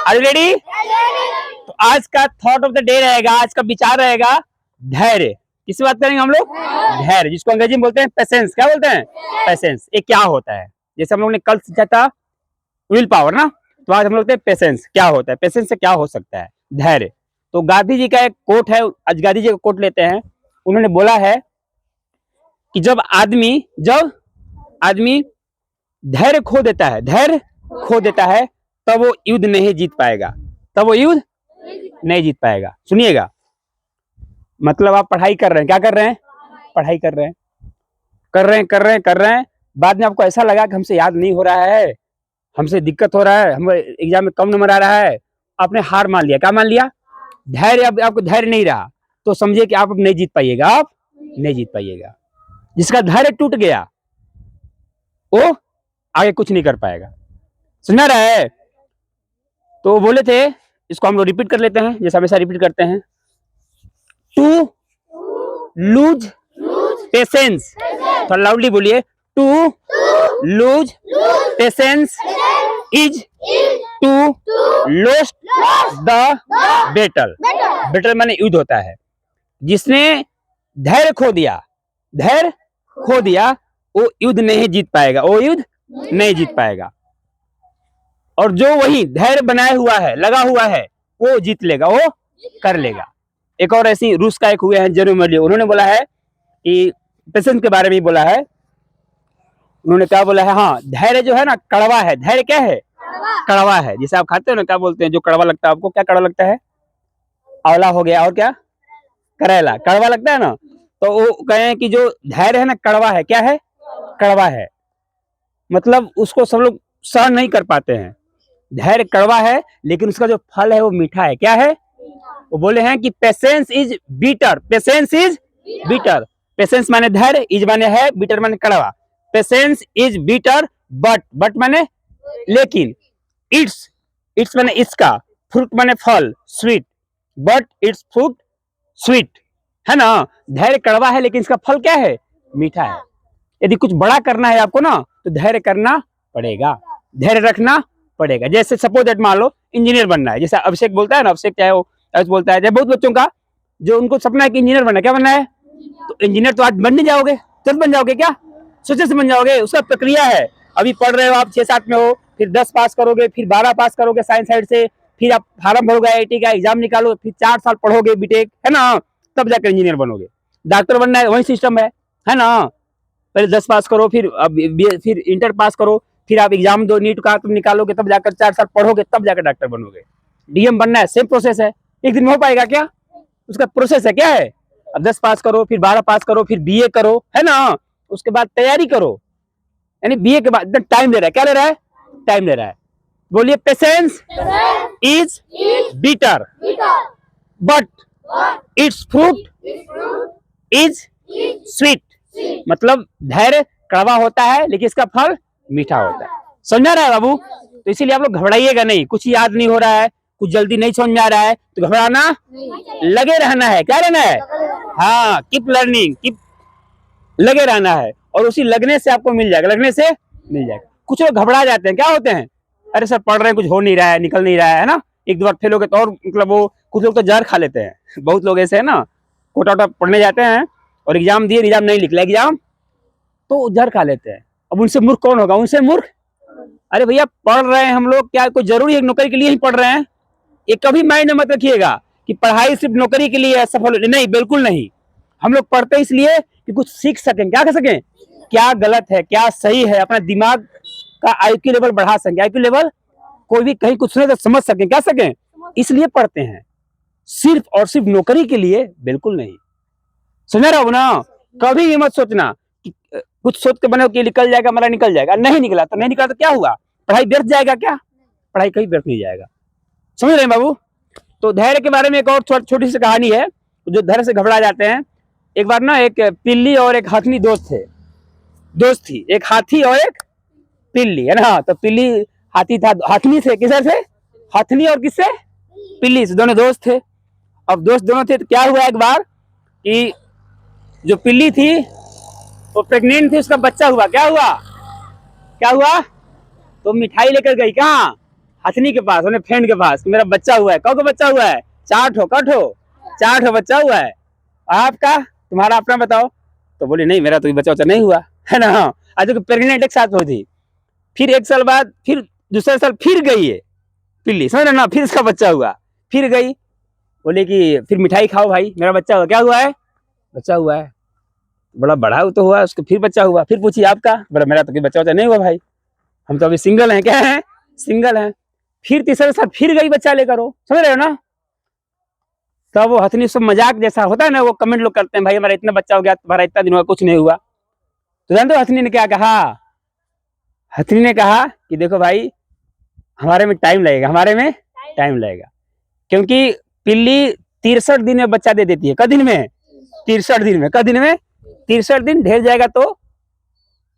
Are you ready? तो आज का थॉट ऑफ द डे रहेगा, आज का विचार रहेगा धैर्य। किससे बात करेंगे हम लोग? धैर्य, जिसको अंग्रेजी में बोलते हैं पेशेंस। क्या बोलते हैं? पेशेंस। ये क्या होता है? जैसे हम लोग ने कल सीखा था विल पावर ना, तो आज हम लोग पेशेंस क्या होता है, पेशेंस से क्या हो सकता है, धैर्य। तो गांधी जी का एक कोट है, आज गांधी जी का कोट लेते हैं। उन्होंने बोला है कि जब आदमी धैर्य खो देता है, धैर्य खो देता है, तब वो युद्ध नहीं जीत पाएगा, तब वो युद्ध नहीं जीत पाएगा। सुनिएगा, मतलब आप पढ़ाई कर रहे हैं, क्या कर रहे हैं? पढ़ाई कर रहे हैं, बाद में आपको ऐसा लगा कि हमसे याद नहीं हो रहा है, हमसे दिक्कत हो रहा है, हम एग्जाम में कम नंबर आ रहा है, आपने हार मान लिया। क्या मान लिया? धैर्य। अब आपको धैर्य नहीं रहा तो समझिए कि आप अब नहीं जीत पाइएगा, आप नहीं जीत पाइएगा। जिसका धैर्य टूट गया वो आगे कुछ नहीं कर पाएगा। सुना रहा है? तो बोले थे, इसको हम लोग रिपीट कर लेते हैं, जैसे हमेशा रिपीट करते हैं। टू लूज पेशेंस, थोड़ा लाउडली बोलिए। To lose patience is to lost the battle. Battle माने युद्ध होता है। जिसने धैर्य खो दिया वो युद्ध नहीं जीत पाएगा, वो युद्ध नहीं जीत पाएगा। और जो वही धैर्य बनाया हुआ है, लगा हुआ है, वो जीत लेगा, वो कर लेगा। एक और ऐसी रूस का एक हुए हैं जेरोमर्ली, उन्होंने बोला है कि पेशेंस के बारे में बोला है। उन्होंने क्या बोला है? हाँ, धैर्य जो है ना कड़वा है। धैर्य क्या है? कड़वा है। जैसे आप खाते हो ना, क्या बोलते हैं जो कड़वा लगता है आपको? क्या कड़वा लगता है? आंवला हो गया, और क्या? करेला। कड़वा लगता है ना, तो वो कहें कि जो धैर्य है ना कड़वा है। क्या है? कड़वा है। मतलब उसको सब लोग सहन नहीं कर पाते हैं। धैर्य कड़वा है, लेकिन उसका जो फल है वो मीठा है। क्या है? वो बोले हैं कि patience is bitter. Patience is bitter. Patience माने धैर्य, इज माने है, बीटर माने कड़वा। पेशेंस इज बीटर बट माने लेकिन, इट्स माने इसका, फ्रूट माने फल, sweet, but it's fruit sweet, है ना। धैर्य कड़वा है लेकिन इसका फल क्या है? मीठा है। यदि कुछ बड़ा करना है आपको ना, तो धैर्य करना पड़ेगा, धैर्य रखना पड़ेगा। जैसे सपोज दैट मान लो इंजीनियर बनना है, जैसे अभिषेक बोलता है ना, अभिषेक चाहे वो बोलता है, बहुत बच्चों का जो उनको सपना है कि इंजीनियर बनना है। क्या बनना है? तो इंजीनियर तो आज बन नहीं जाओगे, तुरंत बन जाओगे क्या? सोचे से बन जाओगे? उसका प्रक्रिया है। अभी पढ़ रहे हो आप, 6-7 में हो, फिर 10 पास करोगे, फिर 12 पास करोगे साइंस साइड से, फिर आप फार्म भरोगे, IIT का एग्जाम निकालो, फिर 4 साल पढ़ोगे बीटेक, है ना, तब जाकर इंजीनियर बनोगे। डॉक्टर बनना है, वही सिस्टम है ना। पहले 10 पास करो, फिर इंटर पास करो, फिर आप एग्जाम दो, नीट का तुम निकालोगे, तब जाकर 4 साल पढ़ोगे, तब जाकर डॉक्टर बनोगे। DM बनना है, सेम प्रोसेस है। एक दिन में हो पाएगा क्या? उसका प्रोसेस है। क्या है? अब 10 पास करो, फिर 12 पास करो, फिर BA करो, है ना, उसके बाद तैयारी करो। यानी BA के बाद टाइम ले रहा है। क्या ले रहा है? टाइम ले रहा है। बोलिए, patience is better but it's fruit is sweet. मतलब धैर्य कड़वा होता है लेकिन इसका फल मीठा होता है। समझा रहा है बाबू? तो इसीलिए आप लोग घबराइएगा नहीं। कुछ याद नहीं हो रहा है, कुछ जल्दी नहीं समझ में आ रहा है, तो घबराना, लगे रहना है। क्या रहना है? हाँ, कीप लर्निंग, कीप, लगे रहना है। और उसी लगने से आपको मिल जाएगा, लगने से मिल जाएगा। कुछ लोग घबरा जाते हैं, क्या होते हैं? अरे सर पढ़ रहे हैं, कुछ हो नहीं रहा है, निकल नहीं रहा है ना, एक दो बार फेल हो गए तो और मतलब वो, कुछ लोग तो जहर खा लेते हैं। बहुत लोग ऐसे है ना, कोटा वोटा पढ़ने जाते हैं और एग्जाम दिए, एग्जाम नहीं निकला एग्जाम, तो जहर खा लेते हैं। अब उनसे मूर्ख कौन होगा? उनसे मूर्ख, अरे भैया पढ़ रहे हैं हम लोग, क्या कोई जरूरी है नौकरी के लिए ही पढ़ रहे हैं? ये कभी माइंड में मत रखिएगा कि पढ़ाई सिर्फ नौकरी के लिए है, सफल नहीं, बिल्कुल नहीं। हम लोग पढ़ते इसलिए कि कुछ सीख सकें। क्या कर सकें? क्या गलत है, क्या सही है, अपना दिमाग का IQ लेवल बढ़ा सकें। IQ लेवल, कोई भी कहीं कुछ सुने तो समझ सकें, क्या सकें, इसलिए पढ़ते हैं। सिर्फ और सिर्फ नौकरी के लिए बिल्कुल नहीं। समझ रहा हो ना? कभी भी मत सोचना कि कुछ सोच के बने कि निकल जाएगा, मेरा निकल जाएगा। नहीं निकला तो नहीं निकला तो क्या हुआ? पढ़ाई व्यर्थ जाएगा क्या? पढ़ाई कहीं व्यर्थ नहीं जाएगा। समझ रहे हैं बाबू? तो धैर्य के बारे में एक और छोटी सी कहानी है, जो धैर्य से घबरा जाते हैं। एक बार ना एक पिल्ली और एक हथनी दोस्त थी। एक हाथी और एक पिल्ली, है ना। तो पिल्ली हाथी था, हथनी से, किससे से? हथनी और किससे? पिल्ली से, दोनों दोस्त थे। अब दोस्त दोनों थे, तो क्या हुआ एक बार कि जो पिल्ली थी वो प्रेग्नेंट थी, उसका बच्चा हुआ। क्या हुआ? तो मिठाई लेकर गई कहाँ? हथनी के पास, अपने फ्रेंड के पास, मेरा बच्चा हुआ है। कौ बच्चा हुआ है? 4 ठो, कठो 4 ठो बच्चा हुआ है। आपका, तुम्हारा अपना बताओ। तो बोले नहीं, मेरा तो बच्चा नहीं हुआ है ना। आज तो प्रेग्नेंट एक साथ हुई थी। फिर 1 साल बाद फिर दूसरे साल फिर गई है पिल्ली, समझ रहे ना, फिर इसका बच्चा हुआ। फिर गई, बोले कि फिर मिठाई खाओ भाई, मेरा बच्चा हुआ। क्या हुआ है? बच्चा हुआ है। बड़ा बड़ा तो हुआ, उसको फिर बच्चा हुआ। फिर पूछिए आपका, बोला मेरा तो बच्चा नहीं हुआ भाई, हम तो अभी सिंगल हैं। क्या है? सिंगल हैं। फिर तीसरे साल फिर गई बच्चा लेकर, हो समझ रहे हो ना। तब वो हथनी सब मजाक जैसा होता है ना, वो कमेंट लोग करते हैं, भाई हमारा इतना बच्चा हो गया, तुम्हारा इतना दिन हुआ, कुछ नहीं हुआ। तो जानते हो हथनी ने क्या कहा? हथनी ने कहा कि देखो भाई, हमारे में टाइम लगेगा, हमारे में टाइम लगेगा, क्योंकि पिल्ली 63 दिन में बच्चा दे देती है। क दिन में? 63 दिन में। क दिन में? 63 दिन। ढेर जाएगा तो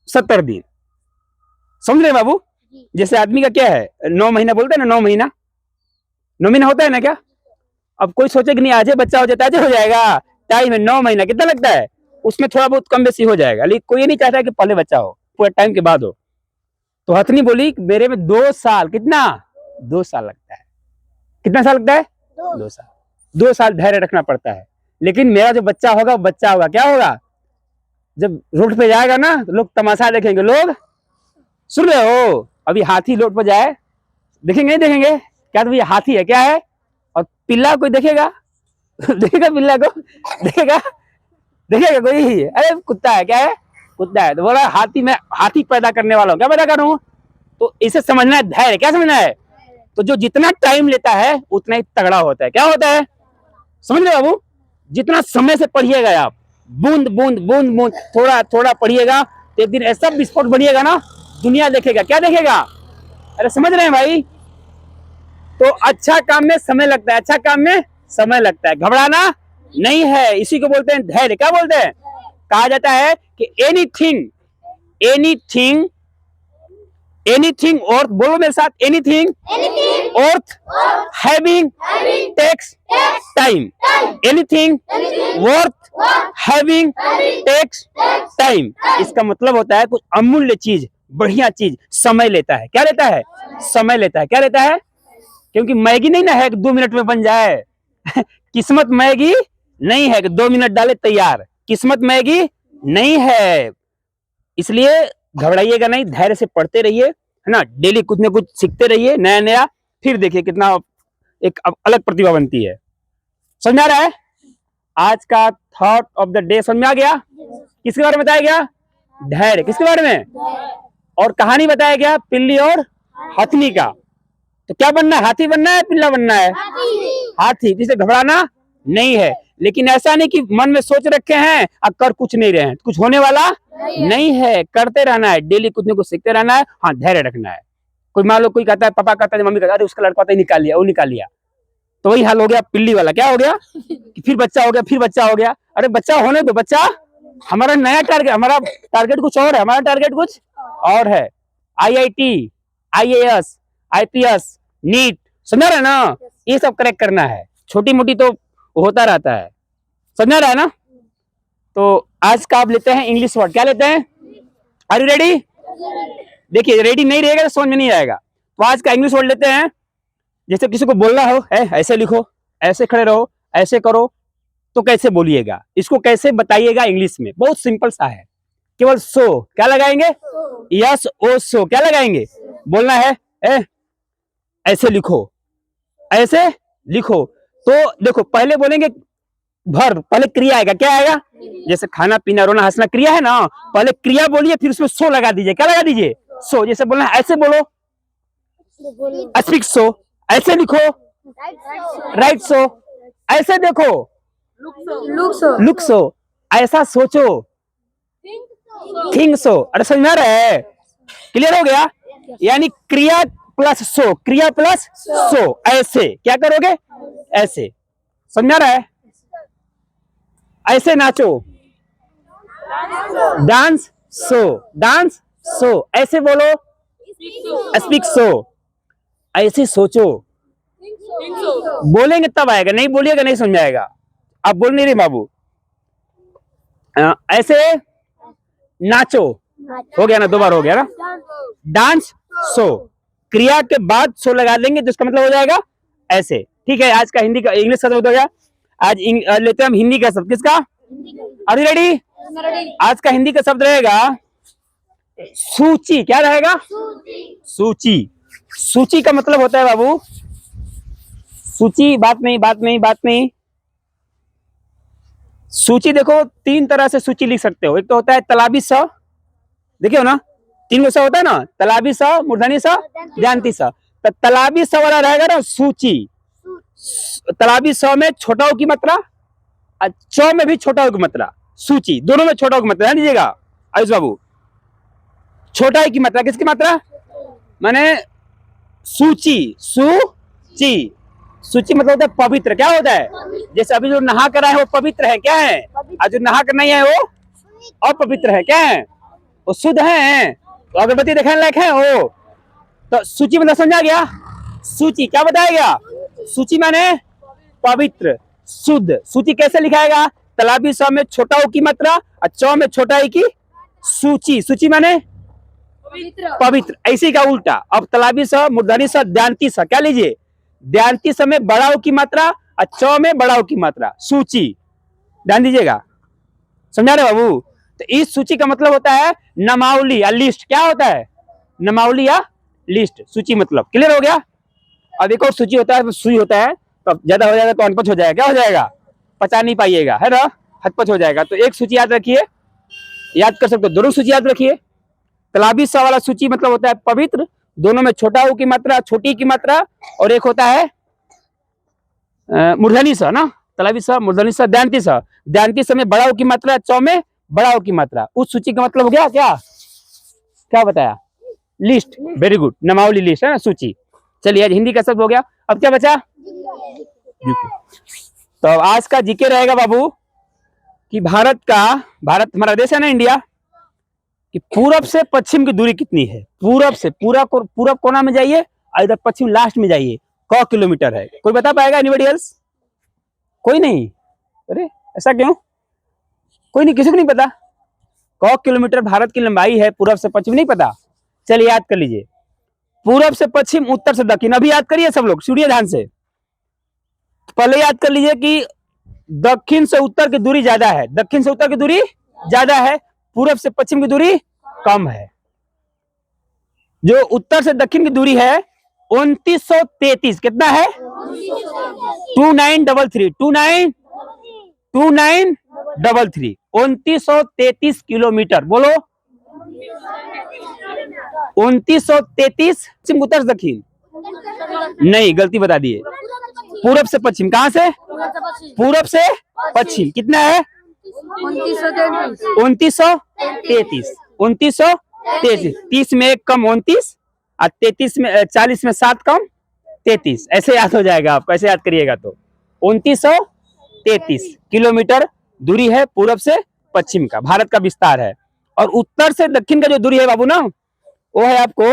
70 दिन। समझ रहे बाबू? जैसे आदमी का क्या है, 9 महीना बोलते हैं ना, 9 महीना, 9 महीना होता है ना क्या? अब कोई सोचे कि नहीं आज बच्चा हो जाता है, आज हो जाएगा। टाइम है 9 महीना। कितना लगता है? उसमें थोड़ा बहुत कम बेसी हो जाएगा, लेकिन कोई नहीं चाहता कि पहले बच्चा हो, पूरे टाइम के बाद हो। तो हथनी बोली मेरे में 2 साल, कितना? 2 साल लगता है। कितना साल लगता है? 2 साल। 2 साल धैर्य रखना पड़ता है। लेकिन मेरा जो बच्चा होगा, बच्चा होगा, क्या होगा? जब रोड पे जाएगा ना, तो लोग तमाशा देखेंगे। लोग, सुन रहे हो, अभी हाथी रोड पर जाए, देखेंगे नहीं देखेंगे? क्या तो ये हाथी है, क्या है? और पिल्ला कोई देखेगा? देखेगा पिल्ला को? देखेगा? देखेगा कोई? अरे कुत्ता है, क्या है? कुत्ता है। तो बोला हाथी, मैं हाथी पैदा करने वाला हूँ। क्या पैदा करूं? तो इसे समझना है धैर्य। क्या समझना है? तो जो जितना टाइम लेता है उतना ही तगड़ा होता है। क्या होता है? समझ रहे बाबू? जितना समय से पढ़िएगा आप, बूंद बूंद बूंद बूंद, थोड़ा थोड़ा पढ़िएगा, तो एक दिन ऐसा विस्फोट बनिएगा ना, दुनिया देखेगा। क्या देखेगा? अरे समझ रहे हैं भाई? तो अच्छा काम में समय लगता है, अच्छा काम में समय लगता है, घबराना नहीं है। इसी को बोलते हैं धैर्य। क्या बोलते हैं? कहा जाता है कि एनीथिंग, एनीथिंग, एनीथिंग, और बोलो मेरे साथ, anything worth having takes time. Anything worth having takes time. इसका मतलब होता है कुछ अमूल्य चीज, बढ़िया चीज समय लेता है। क्या लेता है? समय लेता है। क्या लेता है? क्योंकि मैगी नहीं ना है कि 2 मिनट में बन जाए। किस्मत मैगी नहीं है कि 2 मिनट डाले तैयार। किस्मत मैगी नहीं है। इसलिए घबराइएगा नहीं, धैर्य से पढ़ते रहिए, है ना। डेली कुछ ना कुछ सीखते रहिए नया नया, फिर देखिए कितना एक अलग प्रतिभा बनती है। समझ आ रहा है? आज का थॉट ऑफ द डे समझ में आ गया? किसके बारे में बताया गया? धैर्य। किसके बारे में? और कहानी बताया गया पिल्ली और हथनी का। तो क्या बनना है? हाथी बनना है, पिल्ला बनना है? हाथी। जिसे घबराना नहीं है। लेकिन ऐसा नहीं कि मन में सोच रखे हैं अब कर कुछ नहीं रहे हैं, कुछ होने वाला नहीं है। करते रहना है, डेली कुछ न कुछ सीखते रहना है। हाँ, धैर्य रखना है। कोई मान लो कोई कहता है, पापा कहता है, मम्मी कहता है, अरे उसका लड़का तो निकाल लिया, वो निकाल लिया, तो वही हाल हो गया पिल्ली वाला। क्या हो गया? कि फिर बच्चा हो गया, फिर बच्चा हो गया। अरे बच्चा होने दो, बच्चा हमारा नया टारगेट, हमारा टारगेट कुछ और है, हमारा टारगेट कुछ और है। IIT, IAS, IPS, नीट, समझ रहे ना? ये सब करेक्ट करना है। छोटी मोटी तो होता रहता है, समझ रहा है ना? तो आज का आप लेते हैं इंग्लिश वर्ड। क्या लेते हैं? Are you ready? देखिए, रेडी नहीं रहेगा तो समझ में नहीं आएगा। तो आज का इंग्लिश वर्ड लेते हैं। जैसे किसी को बोलना हो, ऐसे लिखो, ऐसे खड़े रहो, ऐसे करो, तो कैसे बोलिएगा? इसको कैसे बताइएगा इंग्लिश में? बहुत सिंपल सा है, केवल सो। क्या लगाएंगे? यस ओ सो। क्या लगाएंगे? बोलना है ऐसे लिखो, ऐसे लिखो। तो देखो, पहले बोलेंगे भर, पहले क्रिया आएगा। क्या आएगा? जैसे खाना पीना रोना हंसना क्रिया है ना, पहले क्रिया बोलिए, फिर उसमें सो लगा दीजिए। क्या लगा दीजिए? सो। जैसे बोलना है ऐसे बोलो, स्पीक सो, ऐसे लिखो, राइट सो, ऐसे देखो, लुक सो, ऐसा सोचो, थिंक सो। अरे समझ में आ रहा है? क्लियर हो गया? यानी क्रिया प्लस सो, क्रिया प्लस सो, ऐसे। क्या करोगे? ऐसे। समझ आ रहा है? ऐसे नाचो, डांस सो, डांस सो, ऐसे बोलो, स्पीक सो, ऐसे सोचो। बोलेंगे तब आएगा, नहीं बोलिएगा नहीं समझ आएगा। आप बोल नहीं रहे बाबू। ऐसे नाचो, हो गया ना, 2 बार हो गया ना। डांस सो, क्रिया के बाद सो लगा देंगे तो इसका मतलब हो जाएगा ऐसे। ठीक है, आज का हिंदी का इंग्लिश शब्द हो गया। आज लेते हैं हम हिंदी का शब्द। किसका? Are you ready? आज का हिंदी का शब्द रहेगा सूची। क्या रहेगा? सूची। सूची का मतलब होता है बाबू, सूची बात नहीं, बात नहीं, बात नहीं। सूची देखो, तीन तरह से सूची लिख सकते हो। एक तो होता है तलाबी स, देखियो ना, तीन गो स होता है ना, तलाबी स, मूर्धनी स, दयांती स। तो तलाबी स वाला रहेगा ना सूची। तलाबी स में छोटा ओ की मात्रा, च में भी छोटा ओ की मात्रा, सूची दोनों में छोटा ओ की मात्रा। ध्यान दीजिएगा आयुष बाबू, छोटा ई की मात्रा किसकी मात्रा? माने सूची। सूची, सूची मतलब होता है पवित्र। क्या होता है? जैसे अभी जो नहा कर आए हैं वो पवित्र है। क्या है? आज जो नहा कर नहीं आए वो अपवित्र है। क्या है? वो शुद्ध है, तो अगरबत्ती दिखाने लायक है वो। तो सूची मतलब समझा गया? सूची क्या बताया गया? सूची माने पवित्र, शुद्ध। सूची कैसे लिखाएगा? तलाबी स में छोटा ओ की मात्रा और च में छोटा ई की सूची। सूची माने पवित्र। ऐसे का उल्टा। अब तलाबी स, मूर्धनी स, दयांती स। क्या लीजिए? दयांती स में बड़ा ओ की मात्रा और च में बड़ा ओ की मात्रा, सूची। ध्यान दीजिएगा, समझा रहे बाबू? तो इस सूची का मतलब होता है नामावली या लिस्ट। क्या होता है? नामावली या लिस्ट, सूची मतलब। क्लियर हो गया? अब एक और सूची होता है, सुई होता है, तो ज्यादा हो जाएगा तो अनपढ़ हो जाएगा। क्या हो जाएगा? पचा नहीं पाइएगा, है ना, हतपच हो जाएगा। तो एक सूची याद रखिए, याद कर सकते हो, दोनों सूची याद रखिए। तलाबी स वाला सूची मतलब होता है पवित्र, दोनों में छोटा ऊ की मात्रा, छोटी की मात्रा, और एक होता है मूर्धनी स ना, तलाबी स, मूर्धनी स, दयांती स। दयांती स में बड़ा ऊ की मात्रा, च में बड़ा ऊ की मात्रा। उस सूची का मतलब हो गया क्या? क्या बताया? लिस्ट। वेरी गुड, नामावली लिस्ट है ना, सूची। चलिए आज हिंदी का शब्द हो गया। अब क्या बचा? तो आज का जीके रहेगा बाबू कि भारत हमारा देश है ना, इंडिया, कि पूरब से पश्चिम की दूरी कितनी है? पूरब से पूरब कोना में जाइए और इधर पश्चिम लास्ट में जाइए, क किलोमीटर है? कोई बता पाएगा? Anybody else? कोई नहीं? अरे ऐसा क्यों? कोई नहीं, किसी को नहीं पता? क किलोमीटर भारत की लंबाई है, पूरब से पश्चिम नहीं पता? चलिए याद कर लीजिए, पूरब से पश्चिम, उत्तर से दक्षिण। अभी याद करिए सब लोग, सुनिए ध्यान से। पहले याद कर लीजिए कि दक्षिण से उत्तर की दूरी ज्यादा है, दक्षिण से उत्तर की दूरी ज्यादा है, पूरब से पश्चिम की दूरी कम है। जो उत्तर से दक्षिण की दूरी है 2933, कितना है? 2933, 2933, 2933 किलोमीटर। बोलो 2933। पश्चिम उत्तर दक्षिण नहीं, गलती बता दिए, पूरब से पश्चिम। कहां से? पूरब से पश्चिम। कितना है? 2933, 2933। 30 में एक कम 29 और 33 में 40 में 7 कम 33। ऐसे याद हो जाएगा आपको, ऐसे याद करिएगा तो 2933 किलोमीटर दूरी है पूरब से पश्चिम का, भारत का विस्तार है। और उत्तर से दक्षिण का जो दूरी है बाबू ना, वो है आपको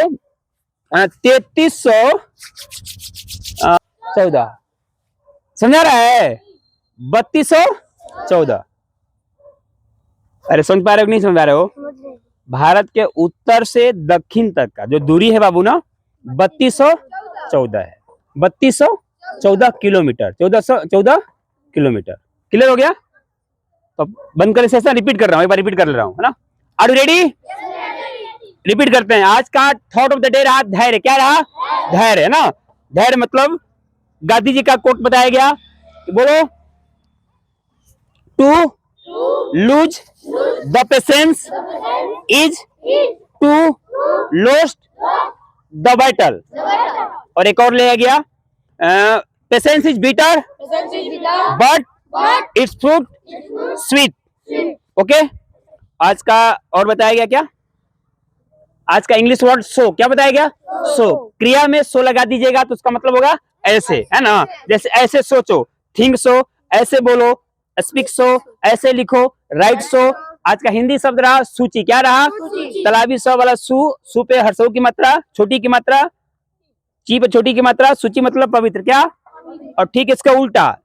3314। समझा रहा है? 3214। अरे समझ पा रहे हो कि नहीं समझ पा रहे हो? भारत के उत्तर से दक्षिण तक का जो दूरी है बाबू ना, 3214 है। 3214 किलोमीटर, 1414 किलोमीटर। क्लियर हो गया? तो बंद करें सेशन, रिपीट कर रहा हूं, एक बार रिपीट कर ले रहा हूं, है ना। Are you ready? रिपीट करते हैं। आज का थॉट ऑफ द डे रहा धैर्य। क्या रहा? धैर्य, है ना। धैर्य मतलब गांधी जी का कोट बताया गया, बोलो, to lose the patience is to lost the battle. और एक और ले गया, patience is bitter but it's fruit sweet. Okay, आज का और बताया गया क्या? आज का इंग्लिश वर्ड सो। क्या बताया गया? सो। क्रिया में सो लगा दीजिएगा तो उसका मतलब होगा ऐसे, है ना। जैसे ऐसे सोचो, थिंक सो, ऐसे बोलो, स्पीक सो, ऐसे लिखो, राइट सो। आज का हिंदी शब्द रहा सूची। क्या रहा? तलाबी स वाला सू पे हर्षों की मात्रा, छोटी की मात्रा, ची पे छोटी की मात्रा, सूची मतलब पवित्र। क्या? और ठीक इसका उल्टा,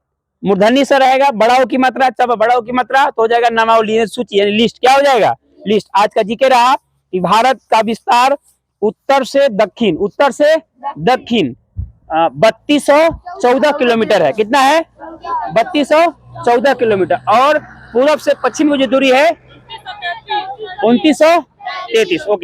मूर्धनी स रहेगा, बड़ाओं की मात्रा, चब बड़ाओं की मात्रा, तो हो जाएगा नामावली, सूची यानी लिस्ट। क्या हो जाएगा? लिस्ट। आज का जीके रहा कि भारत का विस्तार उत्तर से दक्षिण 3214 किलोमीटर है। कितना है? 3214 किलोमीटर। और पूरब से पश्चिम की जो दूरी है 2933। ओके।